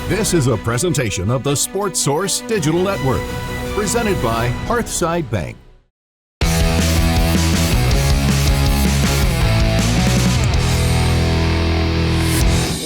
This is a presentation of the Sports Source Digital Network, presented by Hearthside Bank.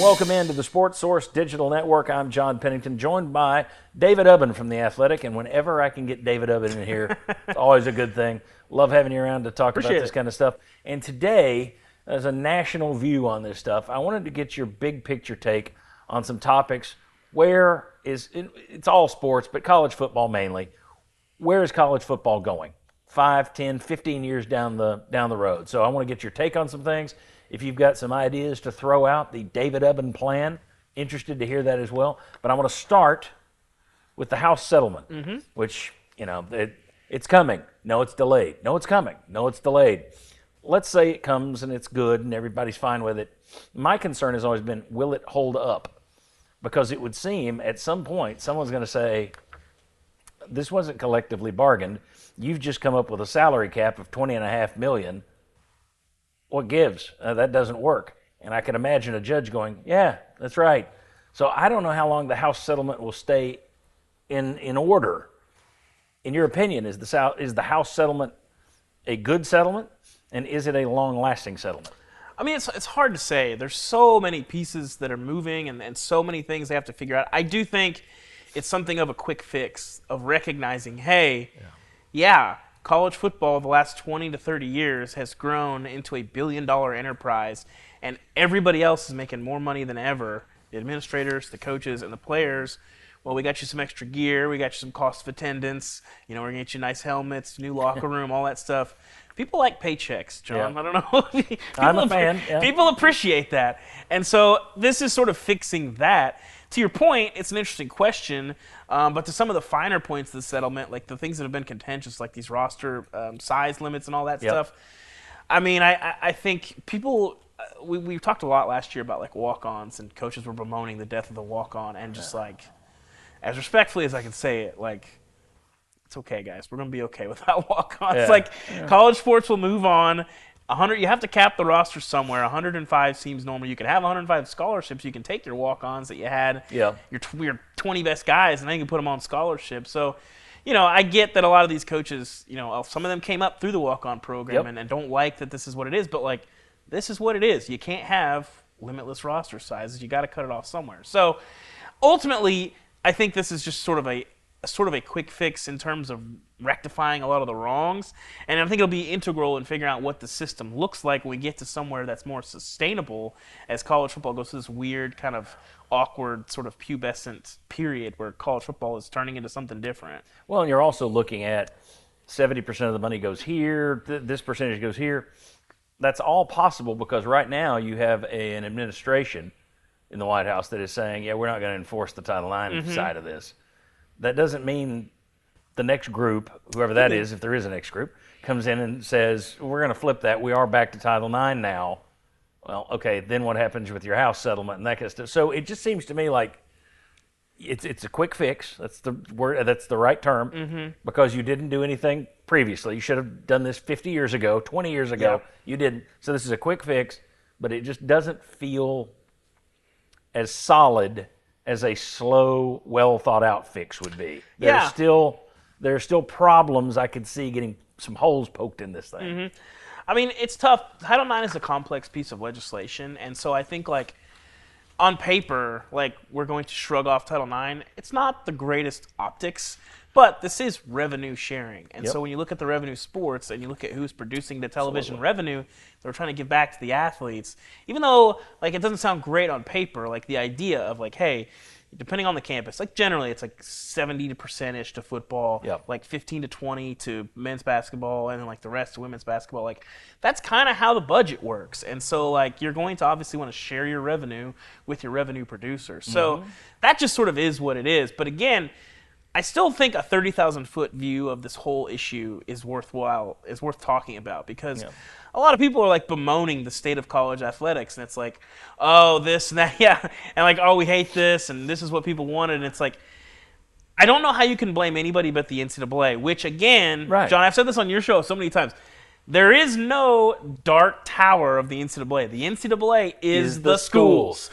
Welcome into the Sports Source Digital Network. I'm John Pennington, joined by David UBBEN from The Athletic, and whenever I can get David UBBEN in here, it's always a good thing. Love having you around to talk about this kind of stuff. And today, as a national view on this stuff, I wanted to get your big picture take on some topics. It's all sports, but college football mainly. Where is college football going? 5, 10, 15 years down the road. So I want to get your take on some things. If you've got some ideas to throw out, the David UBBEN plan, interested to hear that as well. But I want to start with the House settlement, which, it's coming. No, it's delayed. No, it's coming. No, it's delayed. Let's say it comes and it's good and everybody's fine with it. My concern has always been, will it hold up? Because it would seem at some point someone's going to say, this wasn't collectively bargained. You've just come up with a salary cap of $20.5 million. What gives? That doesn't work. And I can imagine a judge going, yeah, that's right. So I don't know how long the House settlement will stay in order. In your opinion, is the House settlement a good settlement? And is it a long-lasting settlement? I mean, it's hard to say. There's so many pieces that are moving and so many things they have to figure out. I do think it's something of a quick fix of recognizing, hey, college football the last 20 to 30 years has grown into a billion-dollar enterprise, and everybody else is making more money than ever. The administrators, the coaches, and the players. Well, we got you some extra gear. We got you some cost of attendance. We're going to get you nice helmets, new locker room, all that stuff. People like paychecks, John. Yeah. I don't know. I'm a fan. Yeah. People appreciate that. And so this is sort of fixing that. To your point, it's an interesting question, but to some of the finer points of the settlement, like the things that have been contentious, like these roster size limits and all that stuff, I mean, I think people, we talked a lot last year about like walk-ons, and coaches were bemoaning the death of the walk-on, and just like, as respectfully as I can say it, like, it's okay, guys. We're going to be okay without walk-ons. College sports will move on. 100. You have to cap the roster somewhere. 105 seems normal. You can have 105 scholarships. You can take your walk-ons that you had, your 20 best guys, and then you can put them on scholarships. So, I get that a lot of these coaches, some of them came up through the walk-on program and don't like that this is what it is. But, like, this is what it is. You can't have limitless roster sizes. You got to cut it off somewhere. So, ultimately, I think this is just sort of a quick fix in terms of rectifying a lot of the wrongs. And I think it'll be integral in figuring out what the system looks like when we get to somewhere that's more sustainable as college football goes through this weird kind of awkward sort of pubescent period where college football is turning into something different. Well, and you're also looking at 70% of the money goes here, this percentage goes here. That's all possible because right now you have an administration in the White House that is saying, we're not going to enforce the Title IX side of this. That doesn't mean the next group, whoever that is, if there is a next group, comes in and says, we're going to flip that. We are back to Title IX now. Well, okay, then what happens with your House settlement and that kind of stuff? So it just seems to me like it's a quick fix. That's the word. That's the right term because you didn't do anything previously. You should have done this 50 years ago, 20 years ago. You didn't. So this is a quick fix, but it just doesn't feel as solid as a slow, well-thought-out fix would be. There are still problems I could see getting some holes poked in this thing. I mean, it's tough. Title IX is a complex piece of legislation, and so I think, like, on paper, like, we're going to shrug off Title IX. It's not the greatest optics, but this is revenue sharing. And so when you look at the revenue sports and you look at who's producing the television revenue, they're trying to give back to the athletes. Even though, like, it doesn't sound great on paper, like the idea of, like, hey, depending on the campus, like generally it's like 70%-ish to football, like 15 to 20 to men's basketball, and then like the rest to women's basketball. Like that's kind of how the budget works. And so like you're going to obviously want to share your revenue with your revenue producer. So that just sort of is what it is. But again, I still think a 30,000-foot view of this whole issue is worth talking about because a lot of people are like bemoaning the state of college athletics, and it's like, oh, this and that, and like, oh, we hate this, and this is what people wanted, and it's like, I don't know how you can blame anybody but the NCAA, which again, John, I've said this on your show so many times, there is no dark tower of the NCAA. The NCAA is the schools.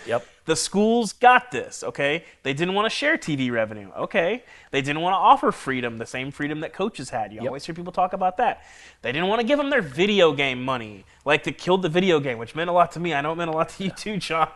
The schools got this, okay? They didn't want to share TV revenue, okay? They didn't want to offer freedom, the same freedom that coaches had. You always hear people talk about that. They didn't want to give them their video game money, like they killed the video game, which meant a lot to me. I know it meant a lot to you too, John.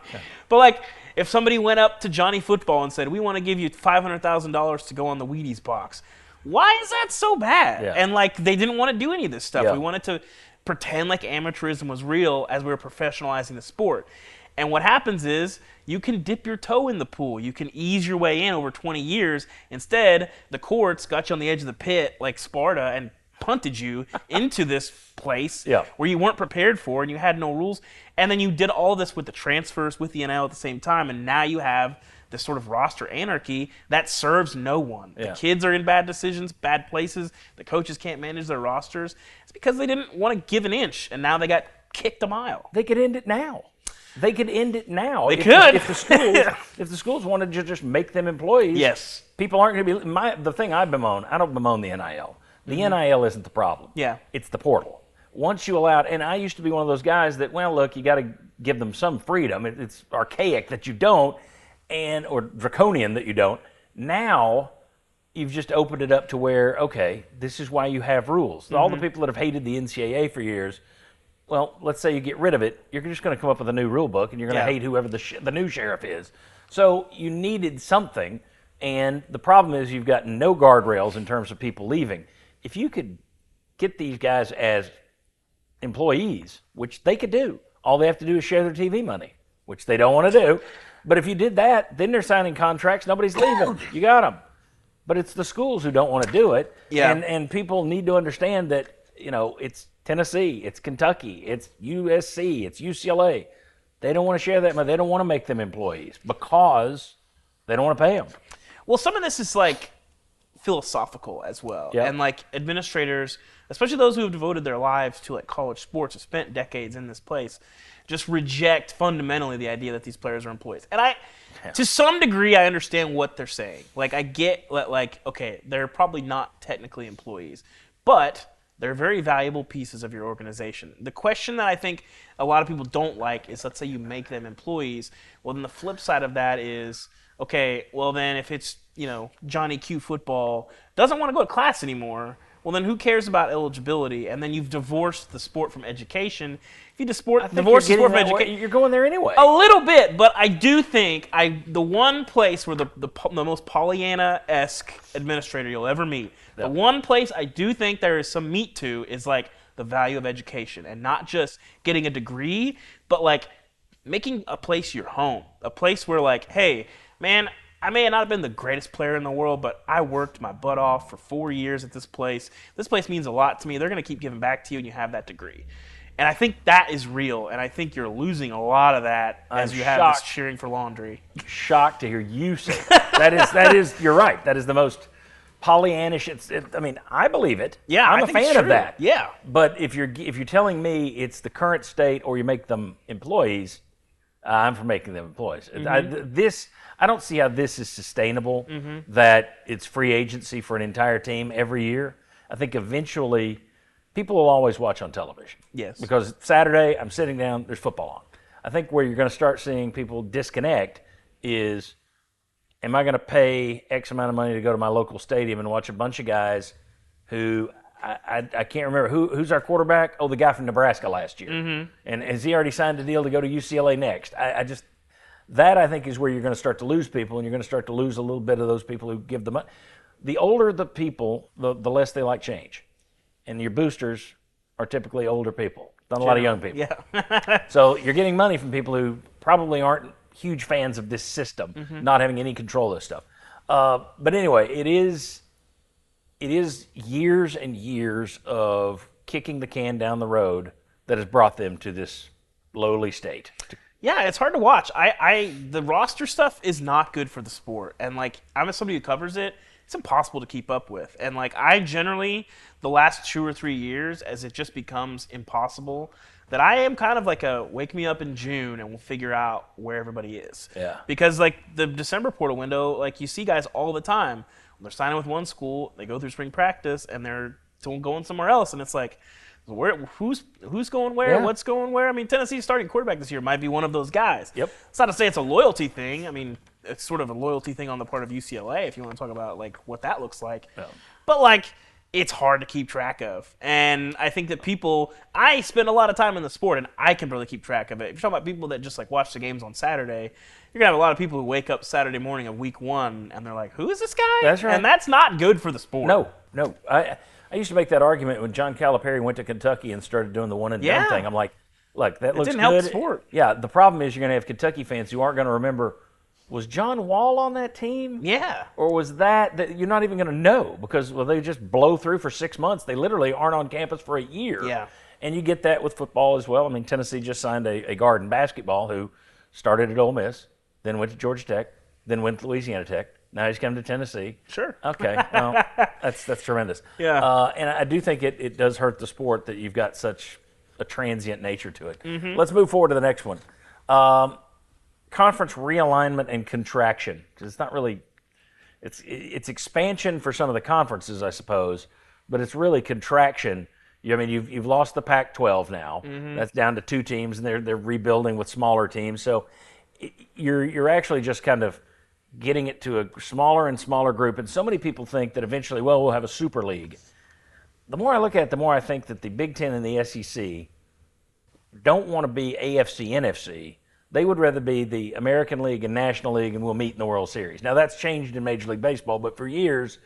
But like, if somebody went up to Johnny Football and said, we want to give you $500,000 to go on the Wheaties box, why is that so bad? Yeah. And like, they didn't want to do any of this stuff. Yeah. We wanted to pretend like amateurism was real as we were professionalizing the sport. And what happens is you can dip your toe in the pool. You can ease your way in over 20 years. Instead, the courts got you on the edge of the pit like Sparta and punted you into this place where you weren't prepared for and you had no rules. And then you did all this with the transfers, with the NIL at the same time. And now you have this sort of roster anarchy that serves no one. The kids are in bad decisions, bad places. The coaches can't manage their rosters. It's because they didn't want to give an inch, and now they got kicked a mile. They could end it now. They could end it now. They could. If the schools wanted to just make them employees, yes. People aren't going to be. The thing I bemoan, I don't bemoan the NIL. The NIL isn't the problem. Yeah. It's the portal. Once you allow, and I used to be one of those guys that, well, look, you got to give them some freedom. It's archaic that you don't, or draconian that you don't. Now, you've just opened it up to where, okay, this is why you have rules. All the people that have hated the NCAA for years, well, let's say you get rid of it, you're just going to come up with a new rule book, and you're going to hate whoever the new sheriff is. So you needed something, and the problem is you've got no guardrails in terms of people leaving. If you could get these guys as employees, which they could do, all they have to do is share their TV money, which they don't want to do. But if you did that, then they're signing contracts, nobody's leaving. You got them. But it's the schools who don't want to do it, and people need to understand that, it's Tennessee, it's Kentucky, it's USC, it's UCLA. They don't want to share that money. They don't want to make them employees because they don't want to pay them. Well, some of this is like philosophical as well. Yep. And like administrators, especially those who have devoted their lives to like college sports, have spent decades in this place, just reject fundamentally the idea that these players are employees. And to some degree, I understand what they're saying. Like, I get, like, okay, they're probably not technically employees, but they're very valuable pieces of your organization. The question that I think a lot of people don't like is, let's say you make them employees. Well, then the flip side of that is, okay, well then if it's, Johnny Q football doesn't want to go to class anymore, well then who cares about eligibility? And then you've divorced the sport from education. If you divorce the sport from education, you're going there anyway. A little bit, but I do think the one place where the most Pollyanna-esque administrator you'll ever meet, the one place I do think there is some meat to is like the value of education, and not just getting a degree, but like making a place your home, a place where like, hey, man, I may not have been the greatest player in the world, but I worked my butt off for 4 years at this place. This place means a lot to me. They're going to keep giving back to you, and you have that degree. And I think that is real, and I think you're losing a lot of that as you have this cheering for laundry. Shocked to hear you say that. That is, you're right. That is the most Pollyannish. I mean, I believe it. Yeah, I'm a fan of that. Yeah. But if you're telling me it's the current state or you make them employees, I'm for making them employees. I don't see how this is sustainable, that it's free agency for an entire team every year. I think eventually people will always watch on television. Yes. Because Saturday, I'm sitting down, there's football on. I think where you're going to start seeing people disconnect is, am I going to pay X amount of money to go to my local stadium and watch a bunch of guys who I can't remember who's our quarterback? Oh, the guy from Nebraska last year. And has he already signed a deal to go to UCLA next? That I think is where you're going to start to lose people, and you're going to start to lose a little bit of those people who give the money. The older the people, the less they like change. And your boosters are typically older people, not a lot of young people. Yeah. So you're getting money from people who probably aren't huge fans of this system, not having any control of this stuff. But anyway, it is years and years of kicking the can down the road that has brought them to this lowly state. Yeah, it's hard to watch. The roster stuff is not good for the sport, and like I'm somebody who covers it. It's impossible to keep up with, and like I generally, the last 2 or 3 years, as it just becomes impossible, that I am kind of like a wake me up in June and we'll figure out where everybody is. Yeah. Because like the December portal window, like you see guys all the time. They're signing with one school, they go through spring practice, and they're going somewhere else, and it's like, Who's going where? Yeah. What's going where? I mean, Tennessee's starting quarterback this year might be one of those guys. Yep. It's not to say it's a loyalty thing. I mean, it's sort of a loyalty thing on the part of UCLA if you want to talk about like what that looks like. Yeah. But like, it's hard to keep track of. And I think that I spend a lot of time in the sport, and I can barely keep track of it. If you're talking about people that just like watch the games on Saturday, you're going to have a lot of people who wake up Saturday morning of week 1, and they're like, who is this guy? That's right. And that's not good for the sport. No. I used to make that argument when John Calipari went to Kentucky and started doing the one and done thing. I'm like, look, that looks didn't good. help the sport. Yeah, the problem is you're going to have Kentucky fans who aren't going to remember, was John Wall on that team? Yeah. Or was that you're not even going to know because, well, they just blow through for 6 months. They literally aren't on campus for a year. Yeah. And you get that with football as well. I mean, Tennessee just signed a guard in basketball who started at Ole Miss, then went to Georgia Tech, then went to Louisiana Tech. Now he's come to Tennessee. Sure. Okay. Well, that's tremendous. Yeah. And I do think it does hurt the sport that you've got such a transient nature to it. Mm-hmm. Let's move forward to the next one. Conference realignment and contraction. It's not really, it's expansion for some of the conferences, I suppose, but it's really contraction. I mean, you've lost the Pac-12 now. Mm-hmm. That's down to 2 teams, and they're rebuilding with smaller teams. So you're actually just kind of getting it to a smaller and smaller group. And so many people think that eventually, well, we'll have a super league. The more I look at it, the more I think that the Big Ten and the SEC don't want to be AFC, NFC. They would rather be the American League and National League, and we'll meet in the World Series. Now, that's changed in Major League Baseball, but for years,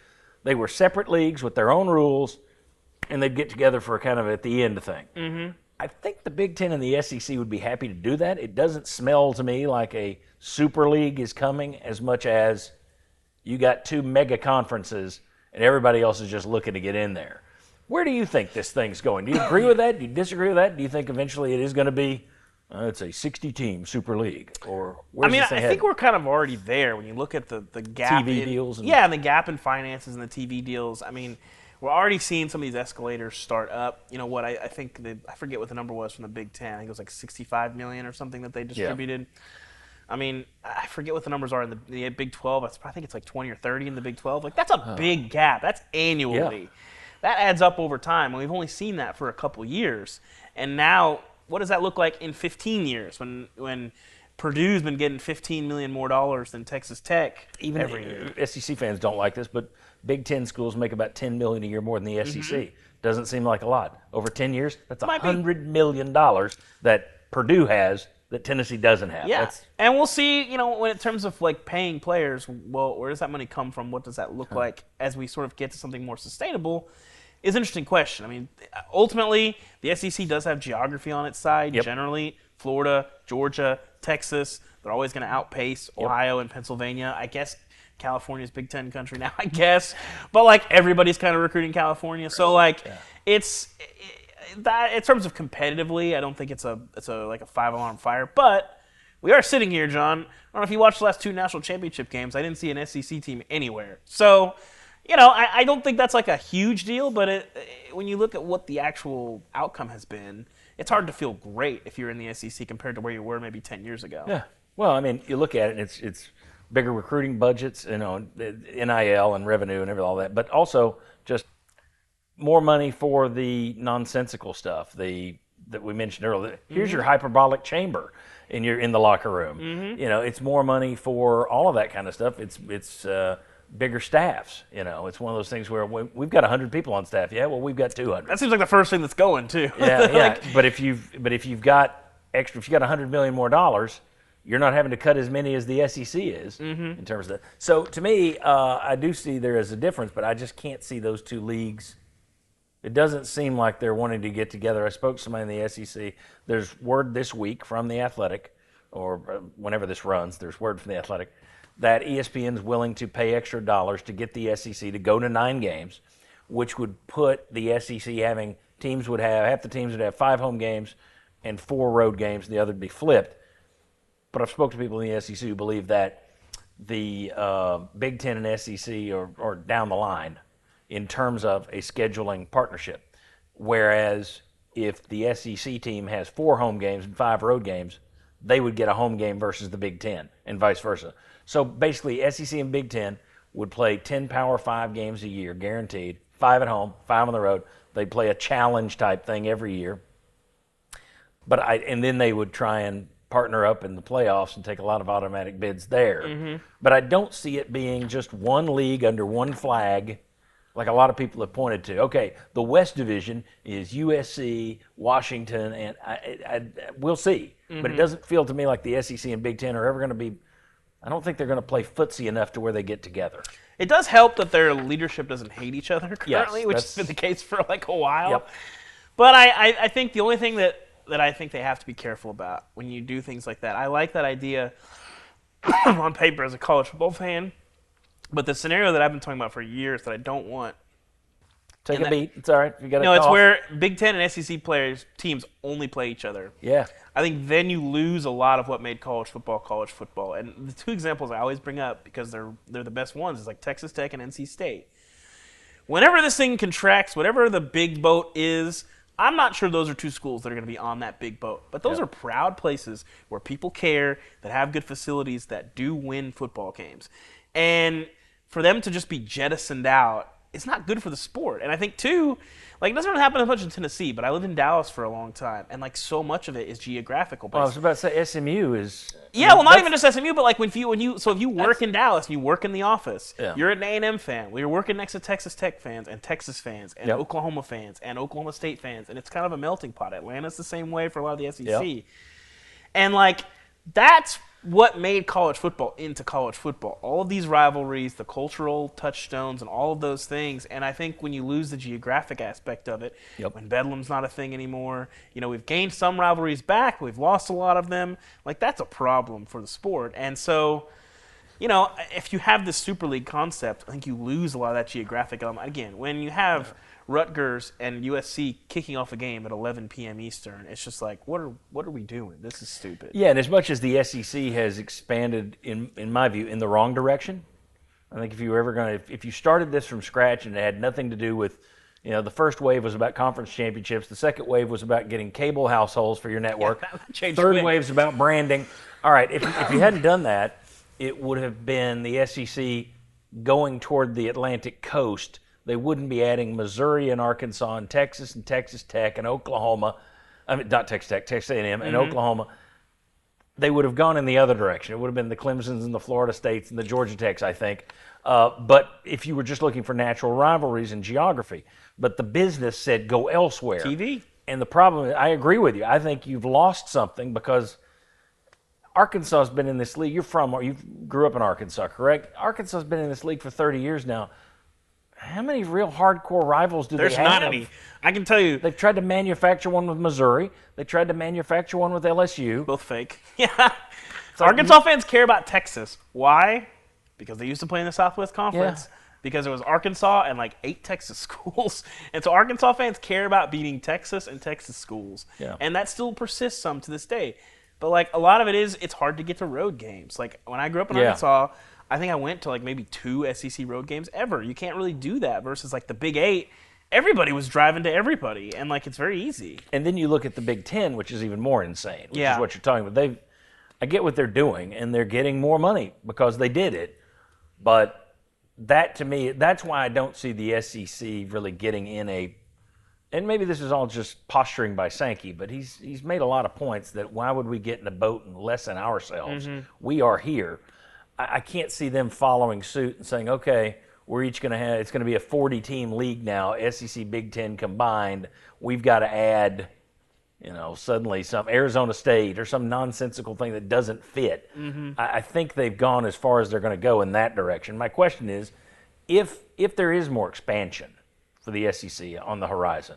they were separate leagues with their own rules, and they'd get together for kind of at the end thing. Mm-hmm. I think the Big Ten and the SEC would be happy to do that. It doesn't smell to me like a super league is coming as much as you got 2 mega conferences, and everybody else is just looking to get in there. Where do you think this thing's going? Do you agree with that? Do you disagree with that? Do you think eventually it is going to be it's a 60-team Super League, or where's this thing I think we're kind of already there when you look at the gap TV in, deals. And the gap in finances and the TV deals. I mean, we're already seeing some of these escalators start up. You know what? I think I forget what the number was from the Big Ten. I think it was like $65 million or something that they distributed. Yeah. I mean, I forget what the numbers are in the Big 12. I think it's like 20 or 30 in the Big 12. Like that's a big gap. That's annually. Yeah. That adds up over time, and we've only seen that for a couple years. And now, what does that look like in 15 years when Purdue's been getting $15 million more than Texas Tech every year? SEC fans don't like this, but Big Ten schools make about $10 million a year more than the SEC. Mm-hmm. Doesn't seem like a lot. Over 10 years, that's $100 million that Purdue has that Tennessee doesn't have. Yeah, and we'll see, when in terms of like paying players, well, where does that money come from? What does that look like as we sort of get to something more sustainable? Is an interesting question. I mean, ultimately, the SEC does have geography on its side. Yep. Generally, Florida, Georgia, Texas, they're always going to outpace Ohio and Pennsylvania. I guess California's Big Ten country now, I guess. But, like, everybody's kind of recruiting California. So, like, it's that in terms of competitively, I don't think it's a 5-alarm fire. But we are sitting here, John. I don't know if you watched the last 2 national championship games. I didn't see an SEC team anywhere. So I don't think that's like a huge deal, but when you look at what the actual outcome has been, it's hard to feel great if you're in the SEC compared to where you were maybe 10 years ago. Yeah. Well, I mean, you look at it, and it's bigger recruiting budgets, NIL and revenue and all that, but also just more money for the nonsensical stuff that we mentioned earlier. Here's your hyperbolic chamber in the locker room. Mm-hmm. It's more money for all of that kind of stuff. It's bigger staffs. It's one of those things where we've got 100 people on staff. Yeah, well, we've got 200. That seems like the first thing that's going too. Yeah. But if you've got $100 million more dollars, you're not having to cut as many as the SEC is in terms of that. So to me, I do see there is a difference, but I just can't see those 2 leagues. It doesn't seem like they're wanting to get together. I spoke to somebody in the SEC. There's word this week from the Athletic, or whenever this runs, there's word from the Athletic, that ESPN's willing to pay extra dollars to get the SEC to go to 9 games, which would put the SEC half the teams would have 5 home games and 4 road games, and the other would be flipped. But I've spoken to people in the SEC who believe that the Big Ten and SEC are down the line in terms of a scheduling partnership, whereas if the SEC team has 4 home games and 5 road games, they would get a home game versus the Big Ten, and vice versa. So basically, SEC and Big Ten would play 10 Power 5 games a year, guaranteed, 5 at home, 5 on the road. They play a challenge type thing every year. And then they would try and partner up in the playoffs and take a lot of automatic bids there. But I don't see it being just one league under one flag, like a lot of people have pointed to. Okay, the West Division is USC, Washington, and we'll see. But it doesn't feel to me like the SEC and Big Ten are ever going to be. I don't think they're going to play footsie enough to where they get together. It does help that their leadership doesn't hate each other currently, which has been the case for like a while. Yep. But I think the only thing that I think they have to be careful about when you do things like that, I like that idea on paper as a college football fan, but the scenario that I've been talking about for years that I don't want. Take a beat. It's all right. You got No, it's where Big Ten and SEC teams only play each other. Yeah. I think then you lose a lot of what made college football. And the two examples I always bring up because they're the best ones is like Texas Tech and NC State. Whenever this thing contracts, whatever the big boat is, I'm not sure those are two schools that are going to be on that big boat. But those are proud places where people care, that have good facilities, that do win football games. And for them to just be jettisoned out, it's not good for the sport. And I think, too, like, it doesn't really happen as much in Tennessee, but I lived in Dallas for a long time, and, like, so much of it is geographical based. Well, I was about to say SMU is... Yeah, well, not even just SMU, but, like, if you work in Dallas and you work in the office, you're an A&M fan, well, you're working next to Texas Tech fans and Texas fans and Oklahoma fans and Oklahoma State fans, and it's kind of a melting pot. Atlanta's the same way for a lot of the SEC. Yep. And, like, that's what made college football into college football. All of these rivalries, the cultural touchstones, and all of those things. And I think when you lose the geographic aspect of it, when Bedlam's not a thing anymore, we've gained some rivalries back, we've lost a lot of them. Like, that's a problem for the sport. And so, if you have this Super League concept, I think you lose a lot of that geographic element. Again, when you have Rutgers and USC kicking off a game at 11 p.m. Eastern, it's just like, what are we doing? This is stupid. Yeah, and as much as the SEC has expanded, in my view, in the wrong direction, I think if you started this from scratch and it had nothing to do with, the first wave was about conference championships, the second wave was about getting cable households for your network, third wave is about branding. All right, if you hadn't done that, it would have been the SEC going toward the Atlantic coast. They wouldn't be adding Missouri and Arkansas and Texas Tech and Oklahoma. I mean, not Texas Tech, Texas A&M and Oklahoma. They would have gone in the other direction. It would have been the Clemsons and the Florida States and the Georgia Techs, I think. But if you were just looking for natural rivalries and geography. But the business said go elsewhere. TV. And the problem, I agree with you. I think you've lost something because Arkansas has been in this league. You grew up in Arkansas, correct? Arkansas has been in this league for 30 years now. How many real hardcore rivals do they have? There's not any. I can tell you. They've tried to manufacture one with Missouri. They tried to manufacture one with LSU. Both fake. Yeah. Arkansas fans care about Texas. Why? Because they used to play in the Southwest Conference. Yeah. Because it was Arkansas and like 8 Texas schools. And so Arkansas fans care about beating Texas and Texas schools. Yeah. And that still persists some to this day. But like a lot of it is, it's hard to get to road games. Like when I grew up in Arkansas, I think I went to like maybe 2 SEC road games ever. You can't really do that versus like the Big 8. Everybody was driving to everybody, and like it's very easy. And then you look at the Big 10, which is even more insane, which is what you're talking about. I get what they're doing, and they're getting more money because they did it. But that to me, that's why I don't see the SEC really getting in a. And maybe this is all just posturing by Sankey, but he's made a lot of points that why would we get in a boat and lessen ourselves? We are here. I can't see them following suit and saying, okay, we're each going to have, it's going to be a 40-team league now, SEC, Big Ten combined. We've got to add, suddenly some Arizona State or some nonsensical thing that doesn't fit. I think they've gone as far as they're going to go in that direction. My question is, if there is more expansion for the SEC on the horizon,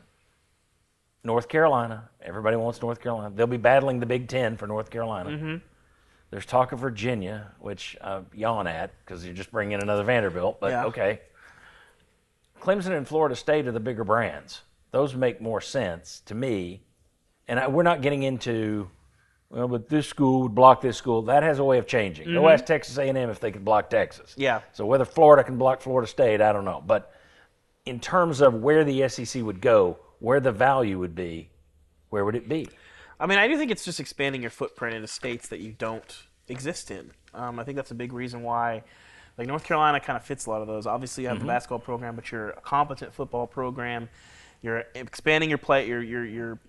North Carolina, everybody wants North Carolina. They'll be battling the Big Ten for North Carolina. There's talk of Virginia, which I yawn at because you're just bringing in another Vanderbilt, but okay. Clemson and Florida State are the bigger brands. Those make more sense to me. And we're not getting into, but this school would block this school. That has a way of changing. Go ask Texas A&M if they could block Texas. Yeah. So whether Florida can block Florida State, I don't know. But in terms of where the SEC would go, where the value would be, where would it be? I mean, I do think it's just expanding your footprint into states that you don't exist in. I think that's a big reason why, like North Carolina kind of fits a lot of those. Obviously, you have the basketball program, but you're a competent football program. You're expanding your play. You're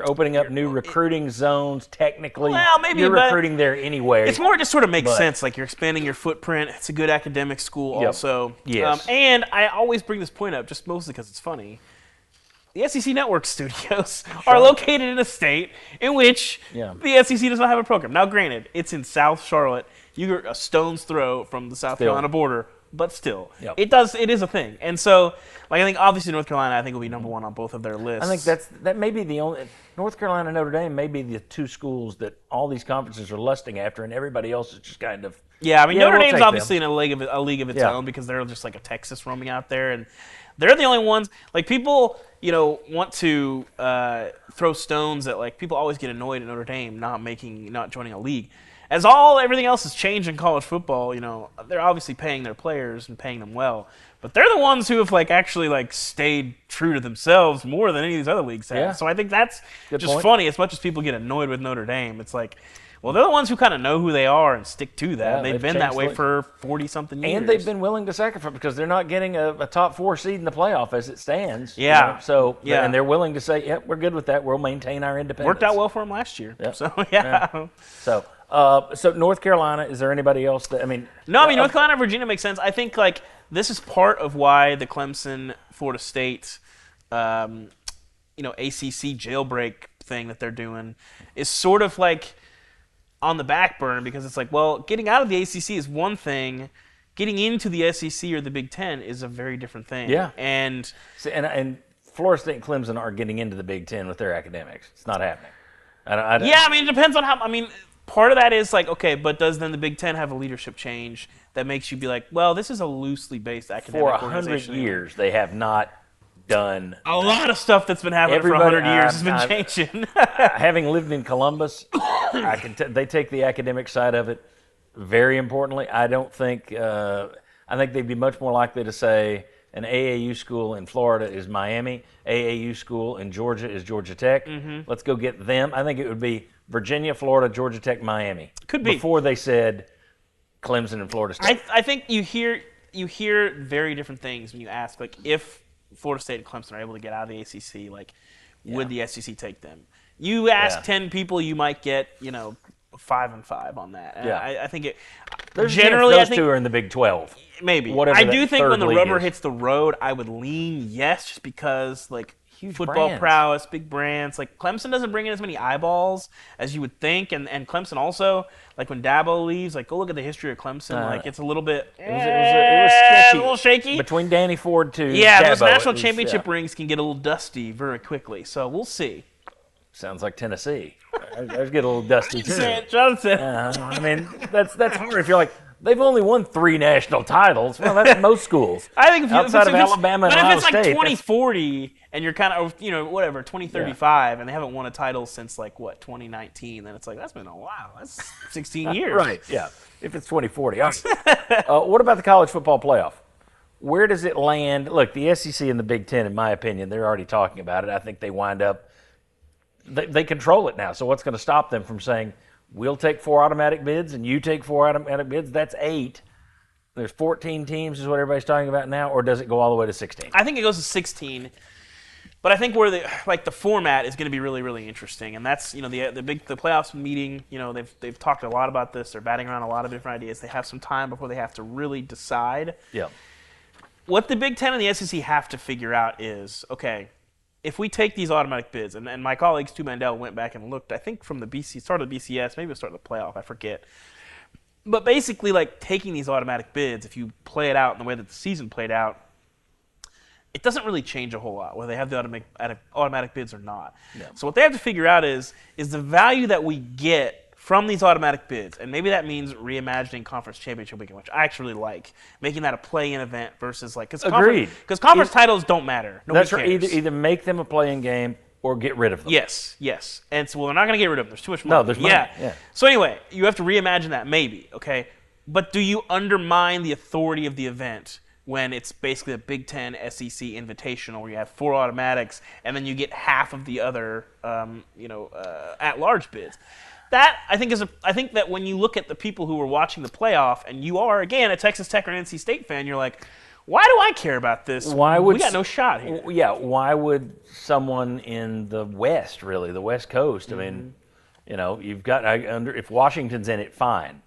opening up new recruiting zones. Technically, well, maybe you're recruiting there anyway. It's more just sort of makes sense. Like you're expanding your footprint. It's a good academic school, also. Yes. And I always bring this point up just mostly because it's funny. The SEC Network studios are located in a state in which the SEC does not have a program. Now, granted, it's in South Charlotte. You're a stone's throw from the South Carolina border, but still, it is a thing. And so, like, I think obviously North Carolina, I think will be number one on both of their lists. I think that may be the only. North Carolina and Notre Dame may be the two schools that all these conferences are lusting after, and everybody else is just kind of. Yeah, I mean Notre Dame's obviously in a league of its own because they're just like a Texas roaming out there, and they're the only ones. Like people, want to throw stones at like people always get annoyed at Notre Dame not joining a league. As everything else has changed in college football, they're obviously paying their players and paying them well, but they're the ones who have actually stayed true to themselves more than any of these other leagues have. Yeah. So I think that's just funny. As much as people get annoyed with Notre Dame, it's like, well, they're the ones who kind of know who they are and stick to that. They've been that way for 40-something years. And they've been willing to sacrifice because they're not getting a top 4 seed in the playoff as it stands. Yeah. And they're willing to say, yep, we're good with that. We'll maintain our independence. Worked out well for them last year. Yep. So, So North Carolina, is there anybody else that, No, North Carolina and Virginia makes sense. I think, this is part of why the Clemson, Florida State, ACC jailbreak thing that they're doing is sort of on the back burner because it's getting out of the ACC is one thing. Getting into the SEC or the Big Ten is a very different thing. Yeah. And Florida State and Clemson are getting into the Big Ten with their academics. It's not happening. It depends on how. Part of that is okay, but does then the Big Ten have a leadership change that makes you be like, well, this is a loosely based academic organization. For 100 years, they have not done a lot of stuff that's been happening for 100 years has been changing. Having lived in Columbus, they take the academic side of it very importantly. I think they'd be much more likely to say an AAU school in Florida is Miami, AAU school in Georgia is Georgia Tech. Mm-hmm. Let's go get them. I think it would be Virginia, Florida, Georgia Tech, Miami. Could be. Before they said Clemson and Florida State. I think you hear very different things when you ask, if Florida State and Clemson are able to get out of the ACC, would the SEC take them? You ask 10 people, you might get, 5 and 5 on that. And I think it. There's generally, those two are in the Big 12. Maybe. I do think when the rubber hits the road, I would lean yes, just because huge football brands. Prowess, big brands. Clemson doesn't bring in as many eyeballs as you would think, and Clemson also, when Dabo leaves, go look at the history of Clemson. It's a little bit. It was sketchy. A little shaky. Between Danny Ford to those Dabo, national championship rings can get a little dusty very quickly. So we'll see. Sounds like Tennessee. Those get a little dusty too. Johnson. That's hard if you're they've only won 3 national titles. Well, that's most schools. I think outside of Alabama and Ohio State. But if it's 2040 and you're kind of 2035 and they haven't won a title since 2019, then it's that's been a while. That's 16 years. Right. Yeah. If it's 2040. What about the college football playoff? Where does it land? Look, the SEC and the Big Ten, in my opinion, they're already talking about it. I think they wind up. They control it now. So what's going to stop them from saying, we'll take 4 automatic bids and you take 4 automatic bids? That's 8. There's 14 teams is what everybody's talking about now, or does it go all the way to 16? I think it goes to 16. But I think where the format is going to be really, really interesting, and that's the playoffs meeting. They've talked a lot about this. They're batting around a lot of different ideas. They have some time before they have to really decide. Yeah. What the Big Ten and the SEC have to figure out is, okay, if we take these automatic bids, and my colleague Stu Mandel went back and looked, I think from the start of the BCS, maybe the start of the playoff, I forget. But basically, taking these automatic bids, if you play it out in the way that the season played out, it doesn't really change a whole lot whether they have the automatic bids or not. No. So what they have to figure out is the value that we get from these automatic bids, and maybe that means reimagining conference championship weekend, which I actually like, making that a play-in event versus agreed, because conference titles don't matter. Nobody cares. Right. Either make them a play-in game or get rid of them. Yes. And so they're not going to get rid of them. There's too much money. No, there's money. Yeah. So anyway, you have to reimagine that maybe, okay? But do you undermine the authority of the event when it's basically a Big Ten SEC invitational where you have 4 automatics and then you get half of the other at-large bids? That I think that when you look at the people who are watching the playoff, and you are again a Texas Tech or an NC State fan, you're like, Why do I care about this? Why would we got no shot here? Yeah, why would someone in the West, really, the West Coast? I mean, you've got if Washington's in it, fine.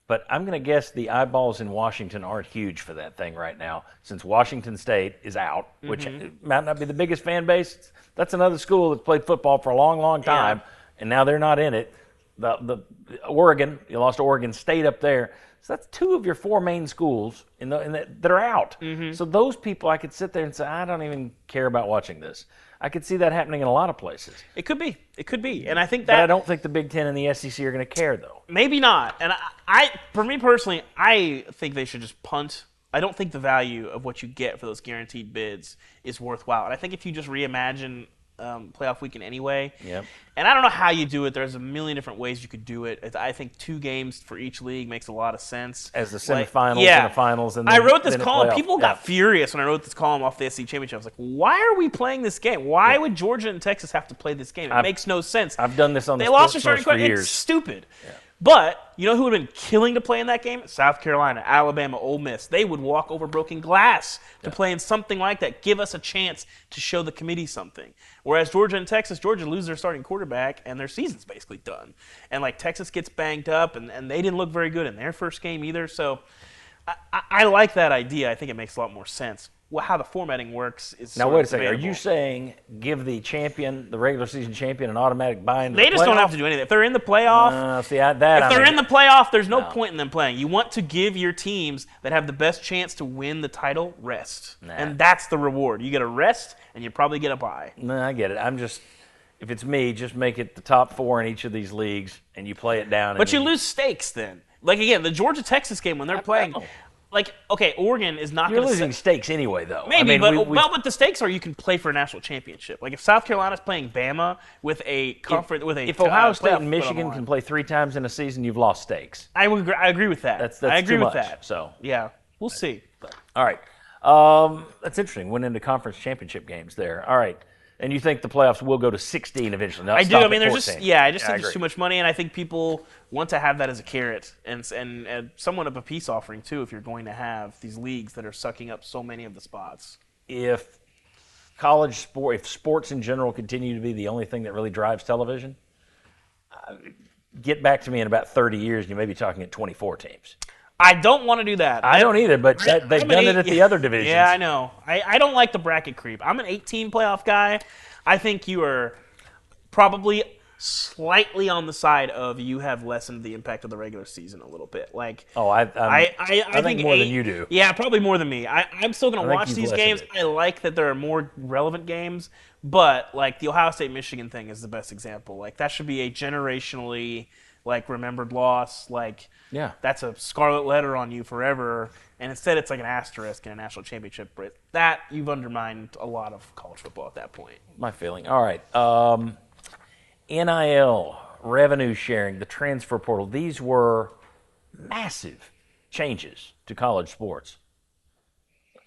But I'm going to guess the eyeballs in Washington aren't huge for that thing right now, since Washington State is out, which might not be the biggest fan base. That's another school that's played football for a long, long time, and now they're not in it. The Oregon, you lost to Oregon State up there. So that's 2 of your 4 main schools that are out. So those people, I could sit there and say, I don't even care about watching this. I could see that happening in a lot of places. It could be. It could be. And I think But I don't think the Big Ten and the SEC are going to care, though. Maybe not. And for me personally, I think they should just punt. I don't think the value of what you get for those guaranteed bids is worthwhile. And I think if you just reimagine playoff weekend anyway. Yep. And I don't know how you do it. There's a million different ways you could do it. I think 2 games for each league makes a lot of sense. As the semifinals and the finals. And then, I wrote this column. playoff. People got furious when I wrote this column off the SEC Championship. I was like, why are we playing this game? Why would Georgia and Texas have to play this game? It makes no sense. I've done this on the They lost their Sports starting Source for question. years. It's stupid. Yeah. But you know who would have been killing to play in that game? South Carolina, Alabama, Ole Miss. They would walk over broken glass to play in something like that. Give us a chance to show the committee something. Whereas Georgia and Texas, Georgia lose their starting quarterback and their season's basically done. And like Texas gets banged up and they didn't look very good in their first game either. So I like that idea. I think it makes a lot more sense. Well, how the formatting works is now. Wait a second. Are you saying give the champion, the regular season champion, an automatic bye into the playoff? They just don't have to do anything. If they're in the playoff, if they're in the playoff, there's no point in them playing. You want to give your teams that have the best chance to win the title rest, and that's the reward. You get a rest, and you probably get a bye. No, I get it. If it's me, just make it the top 4 in each of these leagues, and you play it down. But you lose stakes then. Like again, the Georgia-Texas game when they're playing. Like, okay, Oregon is not going to... You're losing stakes anyway, though. Maybe, but the stakes are you can play for a national championship. Like, if South Carolina's playing Bama with a conference... If Ohio State and Michigan can play 3 times in a season, you've lost stakes. I agree with that. That's I agree too with much, that. So yeah, we'll see. All right. That's interesting. Went into conference championship games there. All right. And you think the playoffs will go to 16 eventually? I do. I mean, there's think there's too much money, and I think people want to have that as a carrot and somewhat of a peace offering too. If you're going to have these leagues that are sucking up so many of the spots, if sports in general continue to be the only thing that really drives television, get back to me in about 30 years, and you may be talking at 24 teams. I don't want to do that. I don't either, but they've done it at the other divisions. Yeah, I know. I don't like the bracket creep. I'm an 18 playoff guy. I think you are probably slightly on the side of you have lessened the impact of the regular season a little bit. Like, I think more than you do. Yeah, probably more than me. I'm still going to watch these games. I like that there are more relevant games, but like the Ohio State-Michigan thing is the best example. Like that should be a generationally remembered loss. Like, yeah, that's a scarlet letter on you forever. And instead, it's like an asterisk in a national championship. But that you've undermined a lot of college football at that point. My feeling. All right. NIL, revenue sharing, the transfer portal. These were massive changes to college sports.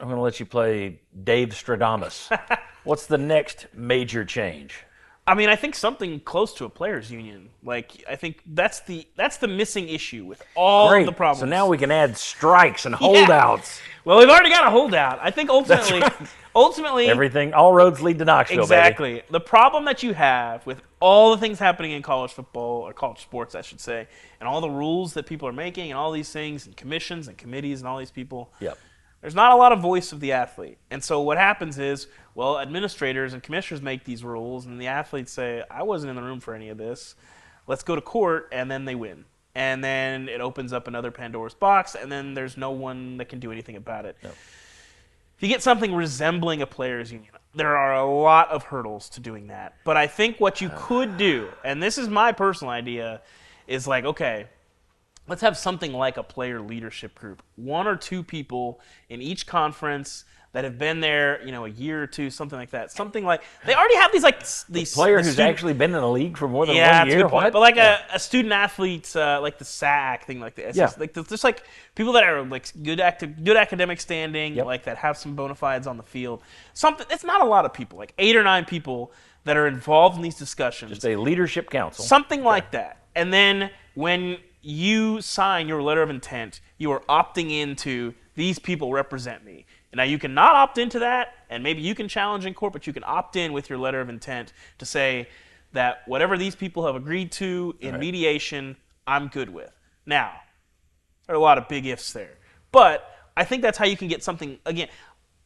I'm going to let you play Dave Stradamus. What's the next major change? I mean, I think something close to a players' union. Like, I think that's the missing issue with all of the problems. So now we can add strikes and holdouts. Well, we've already got a holdout. I think ultimately, everything, all roads lead to Knoxville. Exactly. Baby. The problem that you have with all the things happening in college football, or college sports, I should say, and all the rules that people are making, and all these things, and commissions and committees, and all these people. Yep. There's not a lot of voice of the athlete. And so what happens is, well, administrators and commissioners make these rules, and the athletes say, I wasn't in the room for any of this. Let's go to court, and then they win. And then it opens up another Pandora's box, and then there's no one that can do anything about it. Yep. If you get something resembling a players' union, there are a lot of hurdles to doing that. But I think what you could do, and this is my personal idea, is like, okay, let's have something like a player leadership group. 1 or 2 people in each conference that have been there, a year or 2, something like that. Something like they already have these player who's actually been in the league for more than 1 year. That's a good point. But like a student athlete, like the SAC thing, like the SS, like just like people that are like good academic standing, like that have some bona fides on the field. Something. It's not a lot of people, like 8 or 9 people that are involved in these discussions. Just a leadership council. Something like that. And then when you sign your letter of intent, you are opting into these people represent me. And now you can not opt into that, and maybe you can challenge in court, but you can opt in with your letter of intent to say that whatever these people have agreed to in mediation, I'm good with. Now, there are a lot of big ifs there. But I think that's how you can get something, again,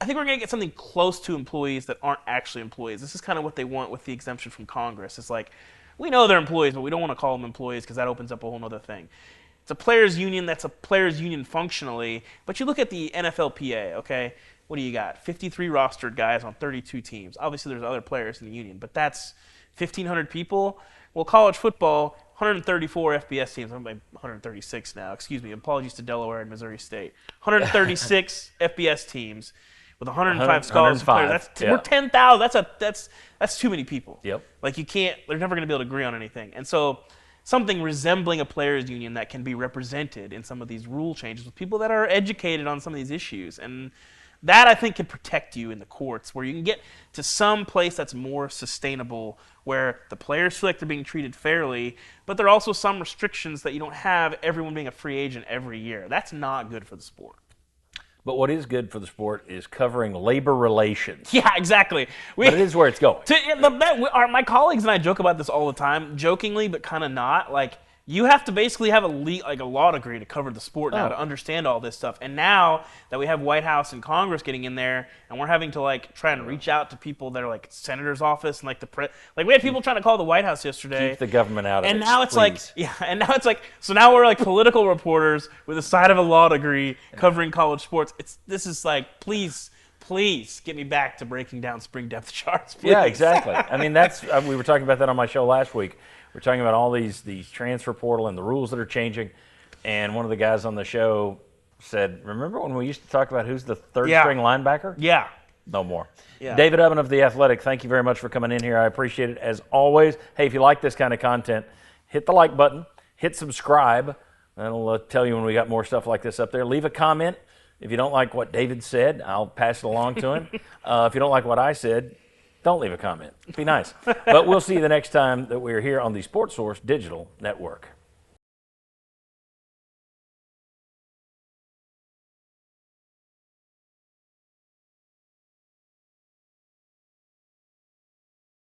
I think we're going to get something close to employees that aren't actually employees. This is kind of what they want with the exemption from Congress. It's like, we know they're employees, but we don't want to call them employees because that opens up a whole other thing. It's a players' union that's a players' union functionally, but you look at the NFLPA, okay? What do you got? 53 rostered guys on 32 teams. Obviously, there's other players in the union, but that's 1,500 people. Well, college football, 134 FBS teams. I'm like 136 now. Excuse me. Apologies to Delaware and Missouri State. 136 FBS teams with 105 scholars and players. We're 10,000. That's too many people. Yep. Like you can't. They're never going to be able to agree on anything. And so something resembling a players' union that can be represented in some of these rule changes with people that are educated on some of these issues. And that, I think, can protect you in the courts, where you can get to some place that's more sustainable, where the players feel like they're being treated fairly, but there are also some restrictions that you don't have everyone being a free agent every year. That's not good for the sport. But what is good for the sport is covering labor relations. Yeah, exactly. But it is where it's going. My colleagues and I joke about this all the time, jokingly, but kind of not. Like, you have to basically have a law degree to cover the sport now, to understand all this stuff. And now that we have White House and Congress getting in there, and we're having to try and reach out to people that are like senator's office and we had people trying to call the White House yesterday. Keep the government out of it. And now it's so now we're like political reporters with a side of a law degree covering college sports. This is like, please get me back to breaking down spring depth charts. Please. Yeah, exactly. I mean, we were talking about that on my show last week. We're talking about all these transfer portal and the rules that are changing. And one of the guys on the show said, remember when we used to talk about who's the third string linebacker? Yeah. No more. Yeah. David Ubben of The Athletic, thank you very much for coming in here. I appreciate it as always. Hey, if you like this kind of content, hit the like button, hit subscribe. That'll tell you when we got more stuff like this up there. Leave a comment. If you don't like what David said, I'll pass it along to him. If you don't like what I said, don't leave a comment. Be nice. But we'll see you the next time that we're here on the Sports Source Digital Network.